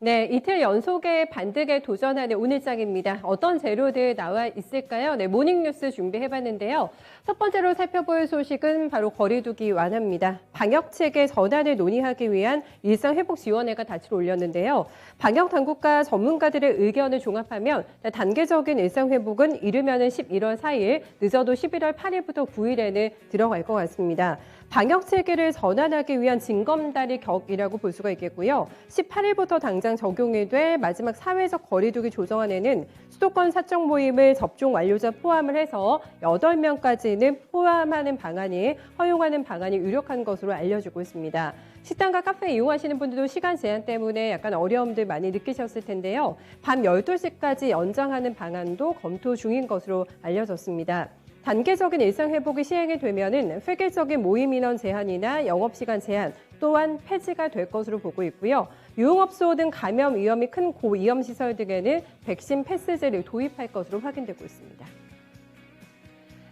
네, 이틀 연속에 반등에 도전하는 오늘장입니다. 어떤 재료들 나와 있을까요? 네, 모닝뉴스 준비해봤는데요. 첫 번째로 살펴볼 소식은 바로 거리두기 완화입니다. 방역체계 전환을 논의하기 위한 일상회복지원회가 닻을 올렸는데요. 방역당국과 전문가들의 의견을 종합하면 단계적인 일상회복은 이르면 11월 4일, 늦어도 11월 8일부터 9일에는 들어갈 것 같습니다. 방역체계를 전환하기 위한 징검다리 격이라고 볼 수가 있겠고요. 18일부터 당장 적용이 될 마지막 사회적 거리두기 조정안에는 수도권 사적 모임을 접종 완료자 포함을 해서 8명까지는 포함하는 방안이 허용하는 방안이 유력한 것으로 알려지고 있습니다. 식당과 카페 이용하시는 분들도 시간 제한 때문에 약간 어려움들 많이 느끼셨을 텐데요. 밤 12시까지 연장하는 방안도 검토 중인 것으로 알려졌습니다. 단계적인 일상회복이 시행이 되면은 획일적인 모임 인원 제한이나 영업시간 제한 또한 폐지가 될 것으로 보고 있고요. 유흥업소 등 감염 위험이 큰 고위험 시설 등에는 백신 패스제를 도입할 것으로 확인되고 있습니다.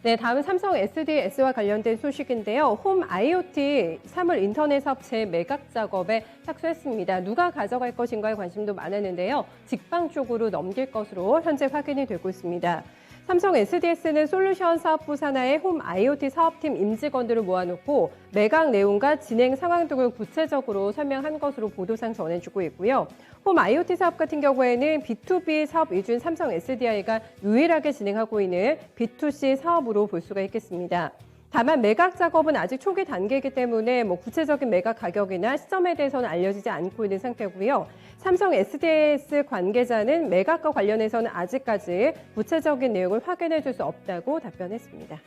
네, 다음은 삼성 SDS와 관련된 소식인데요. 홈 IoT 사물 인터넷 업체 매각 작업에 착수했습니다. 누가 가져갈 것인가에 관심도 많았는데요. 직방 쪽으로 넘길 것으로 현재 확인이 되고 있습니다. 삼성 SDS는 솔루션 사업부 산하의 홈 IoT 사업팀 임직원들을 모아놓고 매각 내용과 진행 상황 등을 구체적으로 설명한 것으로 보도상 전해주고 있고요. 홈 IoT 사업 같은 경우에는 B2B 사업 위주인 삼성 SDI가 유일하게 진행하고 있는 B2C 사업으로 볼 수가 있겠습니다. 다만 매각 작업은 아직 초기 단계이기 때문에 구체적인 매각 가격이나 시점에 대해서는 알려지지 않고 있는 상태고요. 삼성 SDS 관계자는 매각과 관련해서는 아직까지 구체적인 내용을 확인해 줄 수 없다고 답변했습니다.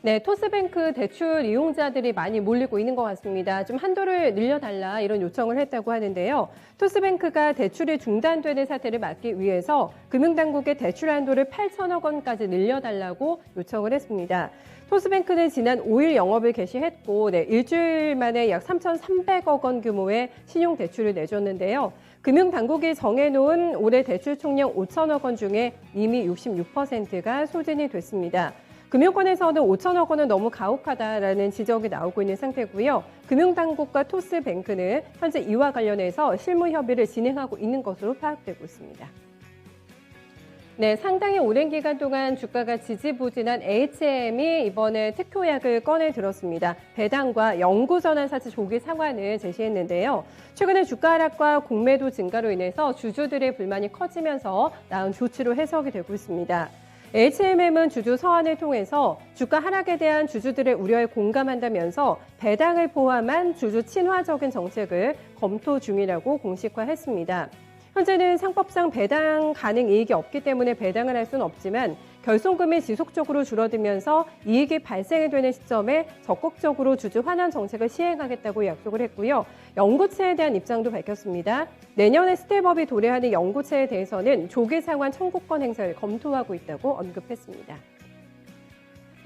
네, 토스뱅크 대출 이용자들이 많이 몰리고 있는 것 같습니다. 좀 한도를 늘려달라 이런 요청을 했다고 하는데요. 토스뱅크가 대출이 중단되는 사태를 막기 위해서 금융당국의 대출 한도를 8천억 원까지 늘려달라고 요청을 했습니다. 토스뱅크는 지난 5일 영업을 개시했고 일주일 만에 약 3,300억 원 규모의 신용대출을 내줬는데요. 금융당국이 정해놓은 올해 대출 총량 5천억 원 중에 이미 66%가 소진이 됐습니다. 금융권에서는 5천억 원은 너무 가혹하다라는 지적이 나오고 있는 상태고요. 금융당국과 토스뱅크는 현재 이와 관련해서 실무 협의를 진행하고 있는 것으로 파악되고 있습니다. 네, 상당히 오랜 기간 동안 주가가 지지부진한 HM이 이번에 특효약을 꺼내 들었습니다. 배당과 영구전환 사채 조기 상환을 제시했는데요. 최근에 주가 하락과 공매도 증가로 인해서 주주들의 불만이 커지면서 나온 조치로 해석이 되고 있습니다. HMM은 주주 서한을 통해서 주가 하락에 대한 주주들의 우려에 공감한다면서 배당을 포함한 주주 친화적인 정책을 검토 중이라고 공식화했습니다. 현재는 상법상 배당 가능 이익이 없기 때문에 배당을 할 수는 없지만 결손금이 지속적으로 줄어들면서 이익이 발생이 되는 시점에 적극적으로 주주 환원 정책을 시행하겠다고 약속을 했고요. 연구체에 대한 입장도 밝혔습니다. 내년에 스텝업이 도래하는 연구체에 대해서는 조기 상환 청구권 행사를 검토하고 있다고 언급했습니다.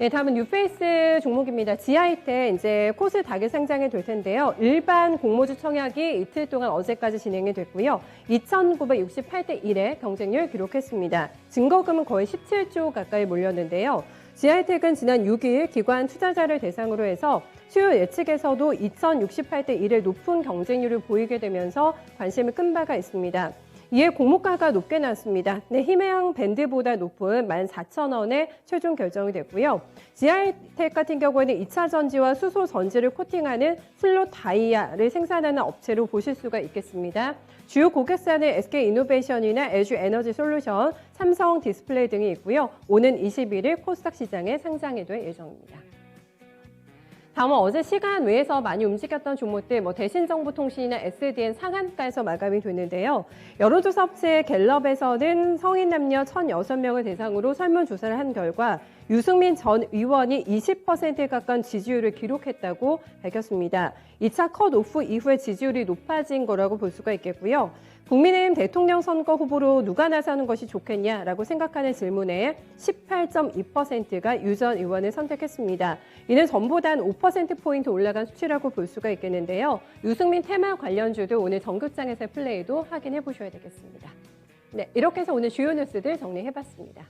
네, 다음은 뉴페이스 종목입니다. 지하이텍 이제 코스닥에 상장이 될 텐데요. 일반 공모주 청약이 이틀 동안 어제까지 진행이 됐고요. 2,968대 1의 경쟁률 기록했습니다. 증거금은 거의 17조 가까이 몰렸는데요. 지하이텍은 지난 6일 기관 투자자를 대상으로 해서 수요 예측에서도 2,068대 1의 높은 경쟁률을 보이게 되면서 관심을 끈 바가 있습니다. 이에 공모가가 높게 나왔습니다. 네, 희망 밴드보다 높은 14,000원에 최종 결정이 됐고요. 지하이텍 같은 경우에는 2차 전지와 수소 전지를 코팅하는 슬롯 다이아를 생산하는 업체로 보실 수가 있겠습니다. 주요 고객사는 SK이노베이션이나 LG에너지솔루션, 삼성 디스플레이 등이 있고요. 오는 21일 코스닥 시장에 상장이 될 예정입니다. 다음은 어제 시간 외에서 많이 움직였던 종목들, 대신정보통신이나 SDN 상한가에서 마감이 됐는데요. 여론조사 업체 갤럽에서는 성인 남녀 1,006명을 대상으로 설문조사를 한 결과 유승민 전 의원이 20%에 가까운 지지율을 기록했다고 밝혔습니다. 2차 컷오프 이후에 지지율이 높아진 거라고 볼 수가 있겠고요. 국민의힘 대통령 선거 후보로 누가 나서는 것이 좋겠냐라고 생각하는 질문에 18.2%가 유 전 의원을 선택했습니다. 이는 전보다 한 5%포인트 올라간 수치라고 볼 수가 있겠는데요. 유승민 테마 관련주도 오늘 전극장에서의 플레이도 확인해 보셔야 되겠습니다. 네, 이렇게 해서 오늘 주요 뉴스들 정리해봤습니다.